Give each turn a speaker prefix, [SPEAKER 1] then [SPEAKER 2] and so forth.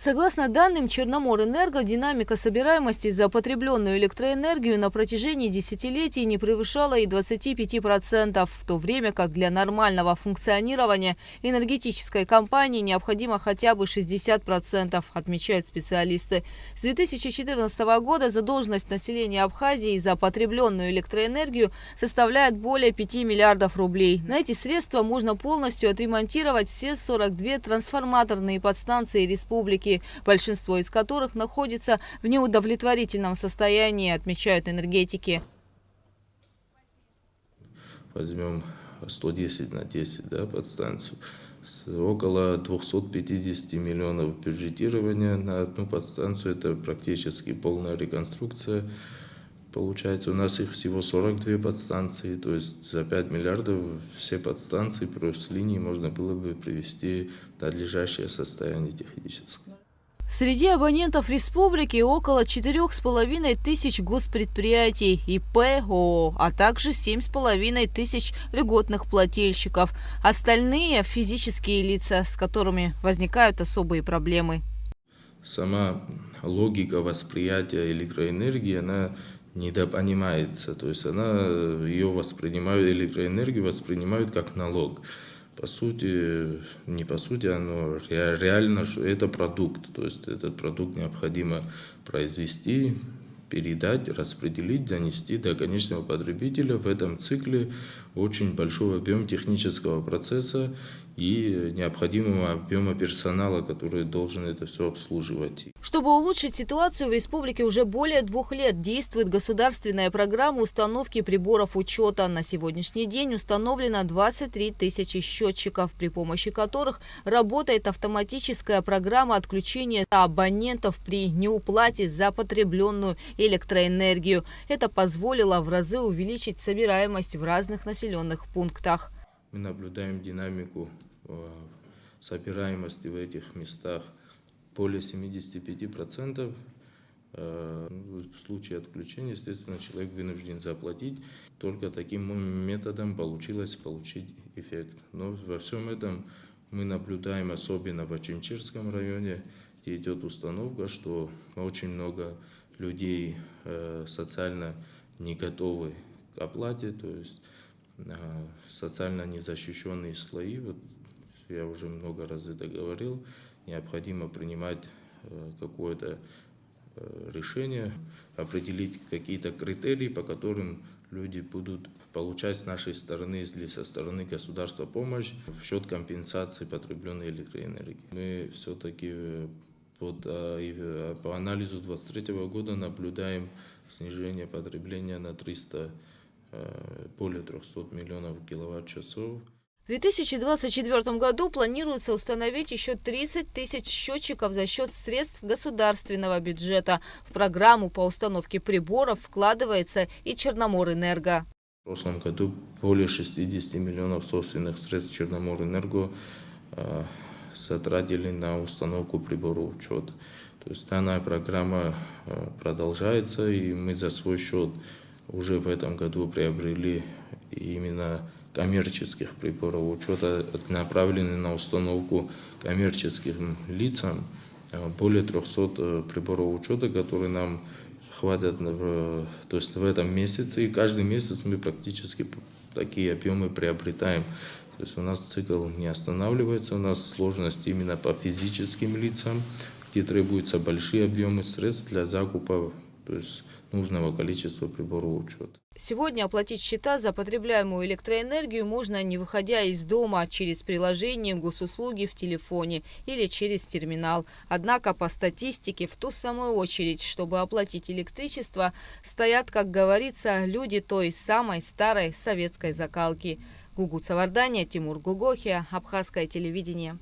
[SPEAKER 1] Согласно данным Черноморэнерго, динамика собираемости за потребленную электроэнергию на протяжении десятилетий не превышала и 25%, в то время как для нормального функционирования энергетической компании необходимо хотя бы 60%, отмечают специалисты. С 2014 года задолженность населения Абхазии за потребленную электроэнергию составляет более 5 миллиардов рублей. На эти средства можно полностью отремонтировать все 42 трансформаторные подстанции республики, большинство из которых находится в неудовлетворительном состоянии, отмечают энергетики.
[SPEAKER 2] Возьмем 110 на 10, подстанцию. Около 250 миллионов бюджетирования на одну подстанцию. Это практически полная реконструкция. Получается, у нас их всего 42 подстанции, то есть за 5 миллиардов все подстанции плюс линии можно было бы привести в надлежащее состояние техническое.
[SPEAKER 1] Среди абонентов республики около 4,5 тысяч госпредприятий, ИП, ООО, а также 7,5 тысяч льготных плательщиков. Остальные – физические лица, с которыми возникают особые проблемы.
[SPEAKER 2] Сама логика восприятия электроэнергии, она недопонимается. То есть ее воспринимают, электроэнергию воспринимают как налог. По сути, не по сути, но реально, что это продукт. То есть этот продукт необходимо произвести, передать, распределить, донести до конечного потребителя. В этом цикле очень большой объем технического процесса и необходимого объема персонала, который должен это все обслуживать.
[SPEAKER 1] Чтобы улучшить ситуацию, в республике уже более 2 лет действует государственная программа установки приборов учета. На сегодняшний день установлено 23 тысячи счетчиков, при помощи которых работает автоматическая программа отключения абонентов при неуплате за потребленную электроэнергию. Это позволило в разы увеличить собираемость в разных населенных пунктах.
[SPEAKER 2] Мы наблюдаем динамику собираемости в этих местах более 75%. В случае отключения, естественно, человек вынужден заплатить. Только таким методом получилось получить эффект. Но во всем этом мы наблюдаем, особенно в Очимчирском районе, где идет установка, что очень много людей социально не готовы к оплате, то есть социально незащищенные слои, вот я уже много раз это говорил, необходимо принимать какое-то решение, определить какие-то критерии, по которым люди будут получать с нашей стороны или со стороны государства помощь в счет компенсации потребленной электроэнергии. Мы все-таки по анализу 2023 года наблюдаем снижение потребления на более 300 миллионов киловатт-часов.
[SPEAKER 1] В 2024 году планируется установить еще 30 тысяч счетчиков за счет средств государственного бюджета. В программу по установке приборов вкладывается и Черноморэнерго.
[SPEAKER 2] В прошлом году более 60 миллионов собственных средств Черноморэнерго затратили на установку приборов учета. То есть данная программа продолжается, и мы за свой счет уже в этом году приобрели именно коммерческих приборов учета, направлены на установку коммерческим лицам. Более 300 приборов учета, которые нам хватит то есть в этом месяце. И каждый месяц мы практически такие объемы приобретаем. То есть у нас цикл не останавливается, у нас сложность именно по физическим лицам, где требуются большие объемы средств для закупа, то есть нужного количества приборов учета.
[SPEAKER 1] Сегодня оплатить счета за потребляемую электроэнергию можно, не выходя из дома, через приложение госуслуги в телефоне или через терминал. Однако по статистике в ту самую очередь, чтобы оплатить электричество, стоят, как говорится, люди той самой старой советской закалки. Гугу Цавардания, Тимур Гугохия, Абхазское телевидение.